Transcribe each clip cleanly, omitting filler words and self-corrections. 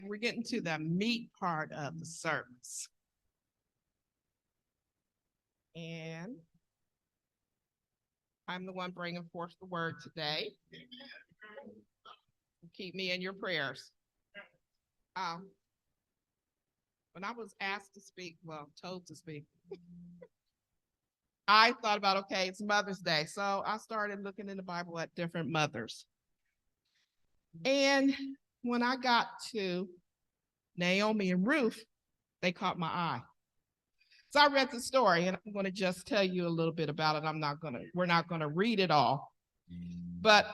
we're getting to the meat part of the service. And I'm the one bringing forth the word today. Keep me in your prayers. When I was asked to speak, well, told to speak, I thought about, okay, it's Mother's Day. So I started looking in the Bible at different mothers. And when I got to Naomi and Ruth, they caught my eye. So I read the story, and I'm going to just tell you a little bit about it. We're not going to read it all. But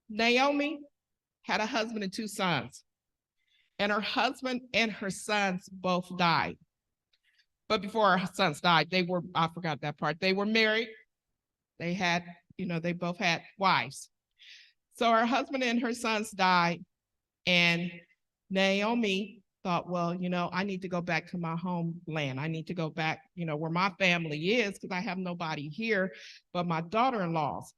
Naomi had a husband and 2 sons. And her husband and her sons both died. But before her sons died, I forgot that part. They were married. They had, they both had wives. So her husband and her sons died. And Naomi thought, well, I need to go back to my homeland. I need to go back, where my family is, because I have nobody here but my daughter-in-laws.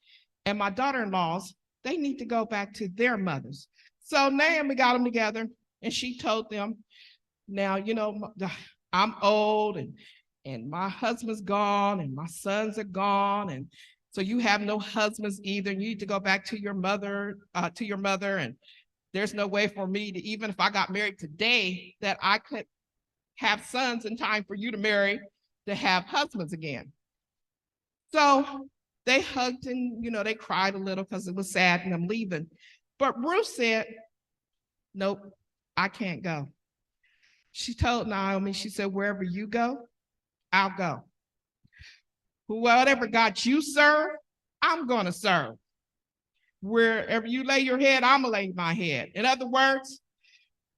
And my daughter-in-laws, they need to go back to their mothers. So Naomi got them together, and she told them, now, I'm old, and my husband's gone, and my sons are gone, and so you have no husbands either. You need to go back to your mother, and there's no way for me to, even if I got married today, that I could have sons in time for you to marry, to have husbands again. So they hugged and, they cried a little because it was sad and I'm leaving. But Ruth said, nope, I can't go. She told Naomi, she said, wherever you go, I'll go. Whatever God you serve, I'm going to serve. Wherever you lay your head, I'm going to lay my head. In other words,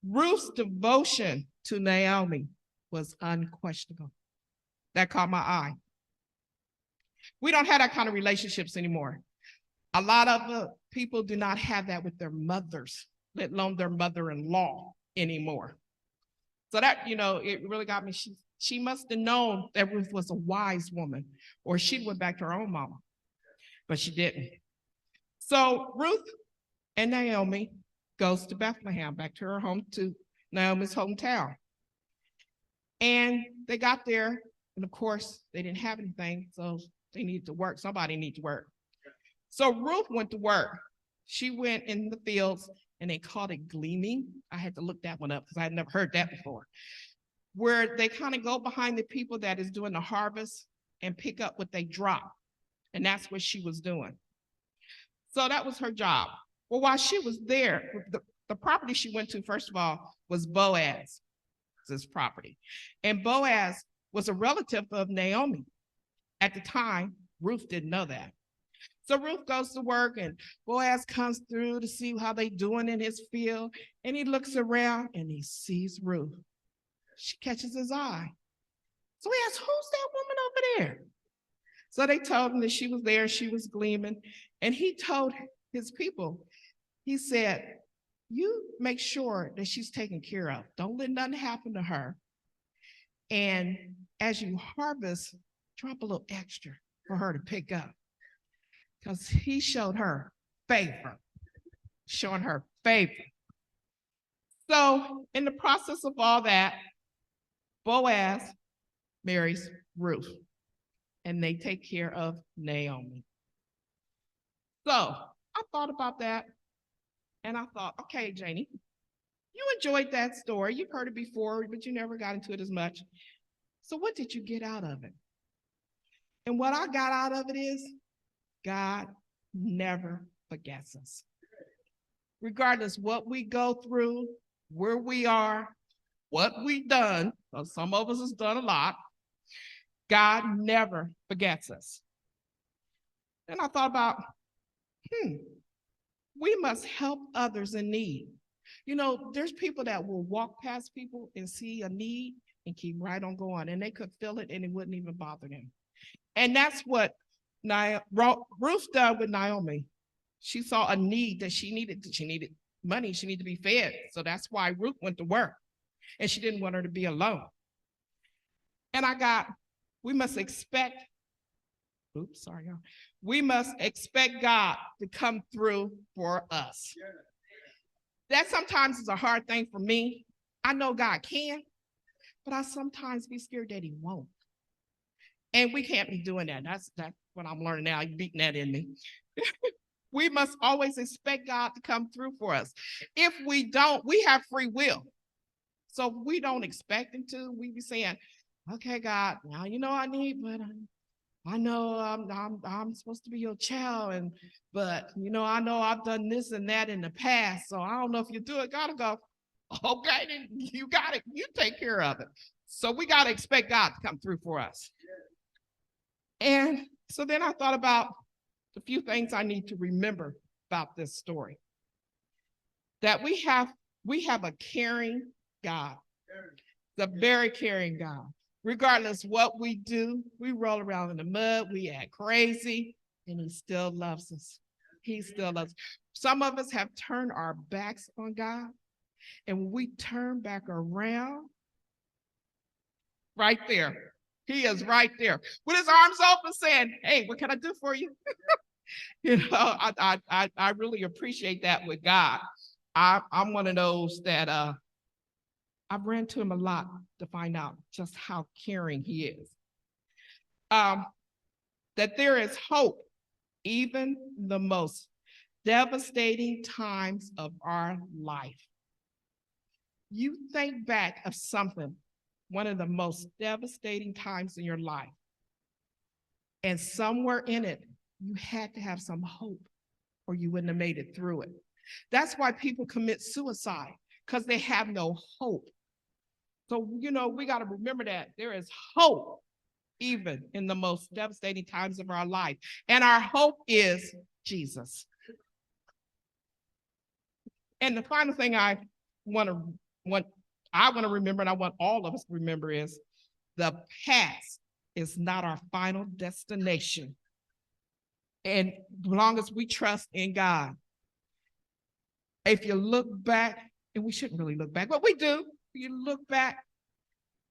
Ruth's devotion to Naomi was unquestionable. That caught my eye. We don't have that kind of relationships anymore. A lot of people do not have that with their mothers, let alone their mother-in-law anymore. So that, it really got me. She must have known that Ruth was a wise woman, or she went back to her own mama, but she didn't. So Ruth and Naomi goes to Bethlehem, back to her home, to Naomi's hometown. And they got there, and of course, they didn't have anything, so they needed to work. Somebody needed to work. So Ruth went to work. She went in the fields, and they called it gleaning. I had to look that one up because I had never heard that before. Where they kind of go behind the people that is doing the harvest and pick up what they drop. And that's what she was doing. So that was her job. Well, while she was there, the property she went to, first of all, was Boaz's property. And Boaz was a relative of Naomi. At the time, Ruth didn't know that. So Ruth goes to work, and Boaz comes through to see how they doing in his field. And he looks around and he sees Ruth. She catches his eye. So he asks, who's that woman over there? So they told him that she was there, she was gleaming. And he told his people, he said, you make sure that she's taken care of. Don't let nothing happen to her. And as you harvest, drop a little extra for her to pick up. Because he showed her favor, showing her favor. So in the process of all that, Boaz marries Ruth, and they take care of Naomi. So I thought about that, and I thought, okay, Janey, you enjoyed that story. You've heard it before, but you never got into it as much. So what did you get out of it? And what I got out of it is, God never forgets us. Regardless what we go through, where we are, what we've done, because some of us has done a lot, God never forgets us. And I thought about, we must help others in need. There's people that will walk past people and see a need and keep right on going, and they could feel it and it wouldn't even bother them. And that's what Ruth done with Naomi. She saw a need that she needed money, she needed to be fed. So that's why Ruth went to work. And she didn't want her to be alone. And we must expect God to come through for us. That sometimes is a hard thing for me. I know God can, but I sometimes be scared that he won't. And we can't be doing that. That's what I'm learning now. You're beating that in me. We must always expect God to come through for us. If we don't, we have free will. So if we don't expect him to, we be saying, okay, God, now you know I need, but I know I'm supposed to be your child, but I know I've done this and that in the past, so I don't know if you do it. Gotta go. Okay, then you got it. You take care of it. So we gotta expect God to come through for us. And so then I thought about a few things I need to remember about this story. That we have a caring God, the very caring God. Regardless what we do, we roll around in the mud, we act crazy, and he still loves us. He still loves us. Some of us have turned our backs on God, and when we turn back around, right there, he is right there with his arms open saying, hey, what can I do for you? I really appreciate that with God. I'm one of those that I've ran to him a lot to find out just how caring he is. That there is hope, even the most devastating times of our life. You think back of something, one of the most devastating times in your life, and somewhere in it, you had to have some hope or you wouldn't have made it through it. That's why people commit suicide, because they have no hope. So, we got to remember that there is hope even in the most devastating times of our life. And our hope is Jesus. And the final thing I want to remember, and I want all of us to remember, is the past is not our final destination. And as long as we trust in God, if you look back, and we shouldn't really look back, but we do, you look back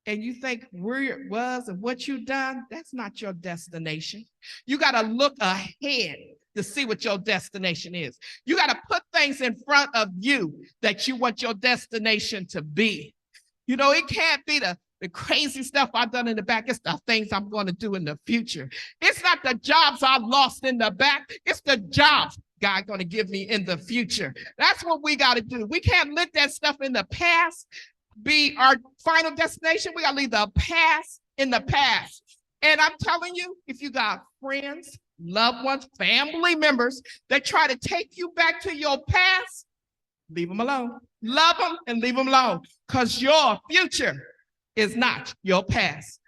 and you think where it was and what you've done, that's not your destination. You got to look ahead to see what your destination is. You got to put things in front of you that you want your destination to be. It can't be the crazy stuff I've done in the back. It's the things I'm going to do in the future. It's not the jobs I lost in the back. It's the jobs God going to give me in the future. That's what we got to do. We can't let that stuff in the past be our final destination. We got to leave the past in the past. And I'm telling you, if you got friends, loved ones, family members that try to take you back to your past, leave them alone. Love them and leave them alone, because your future is not your past.